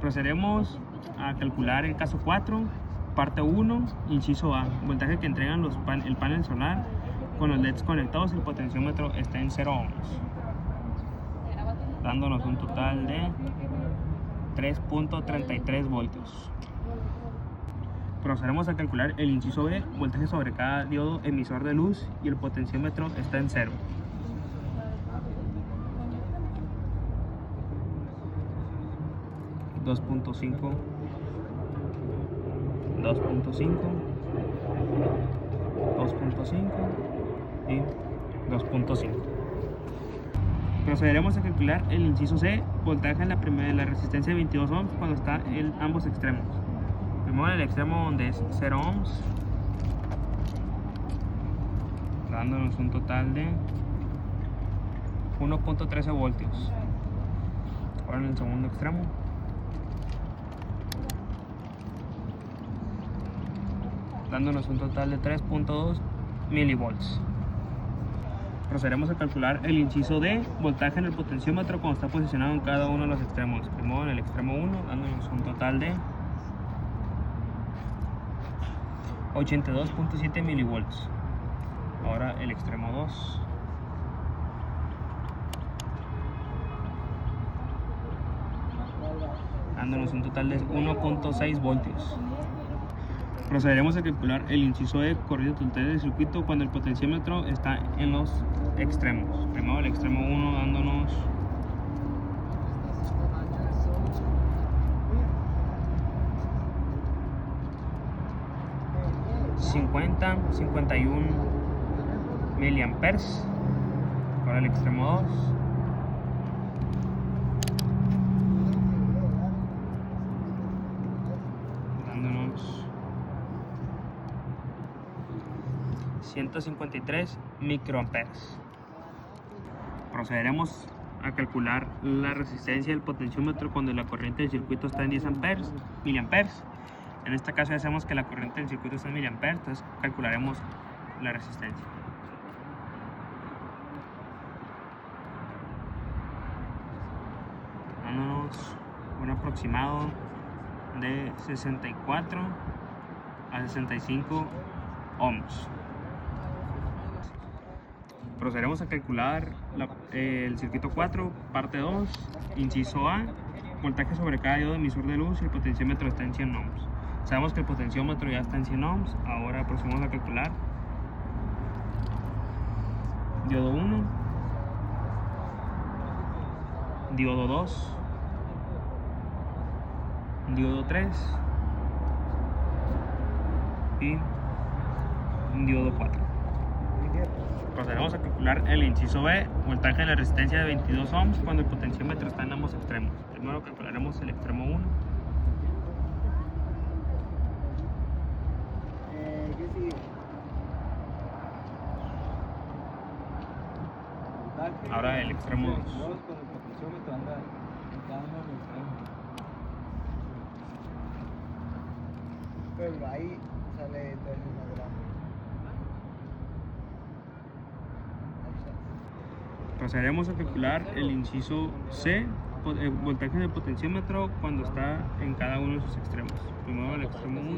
Procederemos a calcular el caso 4, parte 1, inciso A. Voltaje que entregan el panel solar con los LEDs conectados y el potenciómetro está en 0 ohms, dándonos un total de 3.33 voltios. Procederemos a calcular el inciso B, voltaje sobre cada diodo emisor de luz y el potenciómetro está en 0. $2.5, 2.5, 2.5 y 2.5. Procederemos a calcular el inciso C, voltaje en la resistencia de 22 ohms cuando está en ambos extremos. Primero en el extremo donde es 0 ohms, dándonos un total de 1.13 voltios. Ahora en el segundo extremo, dándonos un total de 3.2 milivolts. Procederemos a calcular el inciso D, voltaje en el potenciómetro cuando está posicionado en cada uno de los extremos. Primero en el extremo 1, dándonos un total de 82.7 milivolts. Ahora el extremo 2. Dándonos un total de 1.6 voltios. Procederemos a calcular el inciso E, corriente total del circuito cuando el potenciómetro está en los extremos. Primero el extremo 1 dándonos 51 miliamperes. Ahora el extremo 2. Dándonos 153 microamperes. Procederemos a calcular la resistencia del potenciómetro cuando la corriente del circuito está en 10 miliamperes. En este caso ya sabemos que la corriente del circuito está en miliamperes, entonces calcularemos la resistencia. Dándonos un aproximado de 64 a 65 ohms. Procederemos a calcular el circuito 4, parte 2, inciso A, voltaje sobre cada diodo emisor de luz y el potenciómetro está en 100 ohms. Sabemos que el potenciómetro ya está en 100 ohms, ahora procedemos a calcular diodo 1, diodo 2, diodo 3 y diodo 4. Procederemos a calcular el inciso B, voltaje en la resistencia de 22 ohms cuando el potenciómetro está en ambos extremos. Primero calcularemos el extremo 1. Ahora el extremo 2. Pero ahí sale término grande. Procederemos a calcular el inciso C, voltaje en el potenciómetro cuando está en cada uno de sus extremos. Primero el extremo 1.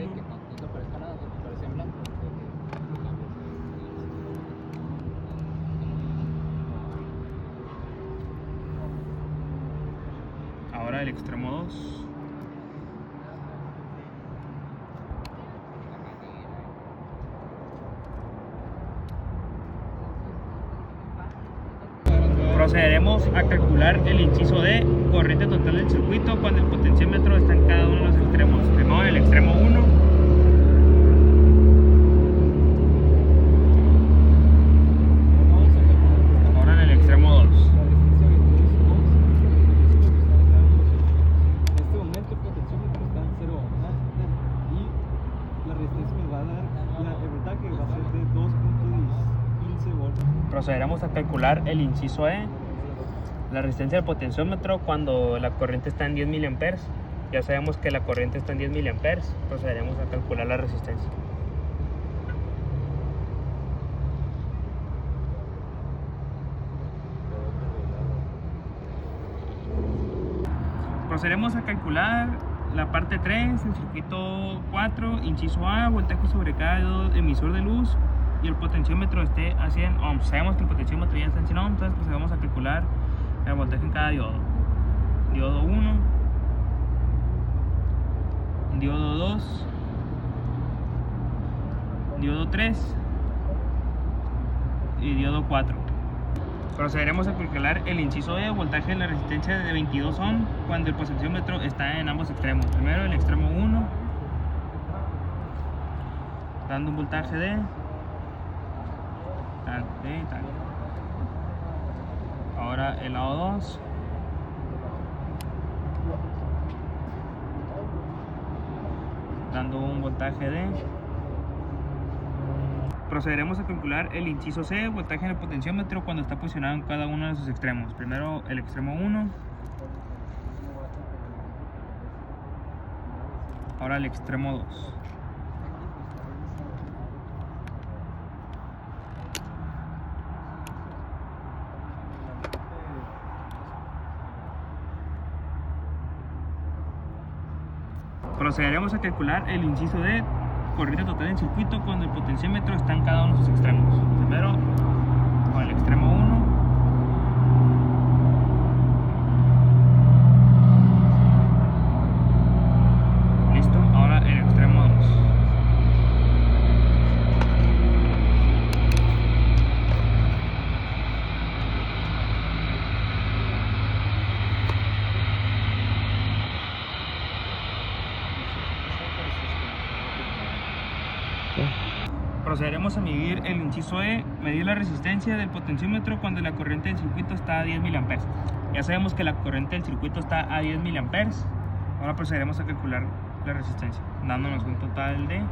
Ahora el extremo 2. Procederemos a calcular el inciso D, corriente total del circuito cuando el potenciómetro está en cada uno de los extremos. Primero en el extremo 1. Ahora en el extremo 2. En este momento el potenciómetro está en 0 ohms y la resistencia me va a dar el voltaje va a ser de 2.15 voltios. Procederemos a calcular el inciso E, la resistencia del potenciómetro cuando la corriente está en 10 miliamperes. Ya sabemos que la corriente está en 10 miliamperes, procederemos a calcular la resistencia. Procederemos a calcular la parte 3, el circuito 4, inciso A, voltaje sobre cada emisor de luz y el potenciómetro esté a 100 ohms. Sabemos que el potenciómetro ya está en 100 ohms, entonces procedemos a calcular el voltaje en cada diodo. Diodo 1, diodo 2, diodo 3 y diodo 4. Procederemos a calcular el inciso E, voltaje en la resistencia de 22 ohms cuando el potenciómetro está en ambos extremos. Primero el extremo 1, dando un voltaje de tal. Ahora el lado 2, dando un voltaje de. Procederemos a calcular el inciso C, voltaje en el potenciómetro cuando está posicionado en cada uno de sus extremos. Primero el extremo 1, ahora el extremo 2. Procederemos a calcular el inciso D, corriente total en circuito cuando el potenciómetro está en cada uno de sus extremos. Primero con el extremo 1, listo, ahora el extremo 2. Procederemos a medir el inciso E, medir la resistencia del potenciómetro cuando la corriente del circuito está a 10 mA. Ya sabemos que la corriente del circuito está a 10 mA. Ahora procederemos a calcular la resistencia, dándonos un total de